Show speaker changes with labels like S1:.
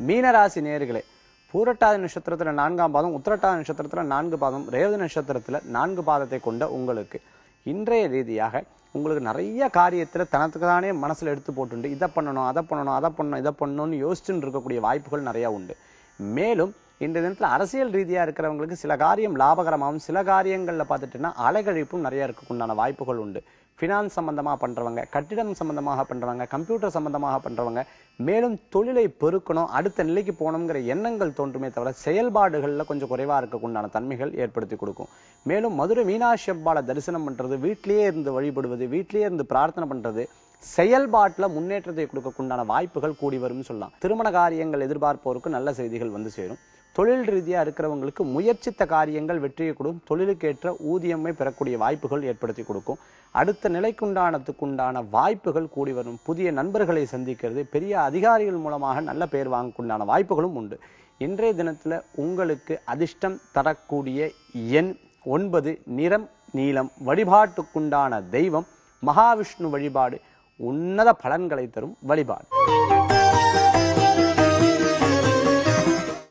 S1: மீனராசி நேயர்களே, பூரட்டாதி நட்சத்திரத்துல 4ஆம் பாதம், உத்திரட்டாதி நட்சத்திரத்துல 4 பாதம், ரேவதி நட்சத்திரத்துல 4 பாதத்தை கொண்ட உங்களுக்கு இன்றைய ரீதியாக உங்களுக்கு நிறைய காரியத்துல தனத்துக்கு தானே மனசுல எடுத்து போட்டுண்டு இதை பண்ணணும், அதை பண்ணணும், அதை பண்ணணும், இதை பண்ணணும்னு யோசிச்சுட்டு இருக்கக்கூடிய வாய்ப்புகள் நிறைய உண்டு. மேலும் இந்த தினத்துல அரசியல் ரீதியா இருக்கிறவங்களுக்கு சில காரியம் லாபகரமாகவும், சில காரியங்கள்ல பார்த்துட்டுன்னா அலைகழிப்பும் நிறைய இருக்கக்குண்டான வாய்ப்புகள் உண்டு. ஃபினான்ஸ் சம்பந்தமா பண்றவங்க, கட்டிடம் சம்பந்தமாக பண்றவங்க, கம்ப்யூட்டர் சம்பந்தமாக பண்றவங்க, மேலும் தொழிலை பெருக்கணும், அடுத்த நிலைக்கு போகணுங்கிற எண்ணங்கள் தோன்றுமே தவிர செயல்பாடுகள்ல கொஞ்சம் குறைவா இருக்கக்குண்டான தன்மைகள் ஏற்படுத்தி கொடுக்கும். மேலும் மதுரை மீனாட்சி அம்பாளை தரிசனம் பண்றது, வீட்டிலேயே இருந்து வழிபடுவது, வீட்டிலேயே இருந்து பிரார்த்தனை பண்றது செயல்பாட்டுல முன்னேற்றத்தை கொடுக்கக்குண்டான வாய்ப்புகள் கூடி வரும்னு சொல்லலாம். திருமண காரியங்கள் எதிர்பார்ப்போருக்கு நல்ல செய்திகள் வந்து சேரும். தொழில் ரீதியா இருக்கிறவங்களுக்கு முயற்சித்த காரியங்கள் வெற்றியை கொடுக்கும். தொழிலுக்கேற்ற ஊதியமை பெறக்கூடிய வாய்ப்புகள் ஏற்படுத்தி கொடுக்கும். அடுத்த நிலைக்குண்டானதுக்குண்டான வாய்ப்புகள் கூடி வரும். புதிய நண்பர்களை சந்திக்கிறது, பெரிய அதிகாரிகள் மூலமாக நல்ல பெயர் வாங்கக்குண்டான வாய்ப்புகளும் உண்டு. இன்றைய தினத்துல உங்களுக்கு அதிர்ஷ்டம் தரக்கூடிய எண் 9, நிறம் நீலம். வழிபாட்டுக்குண்டான தெய்வம் மகாவிஷ்ணு வழிபாடு உன்னத பலன்களை தரும் வழிபாடு.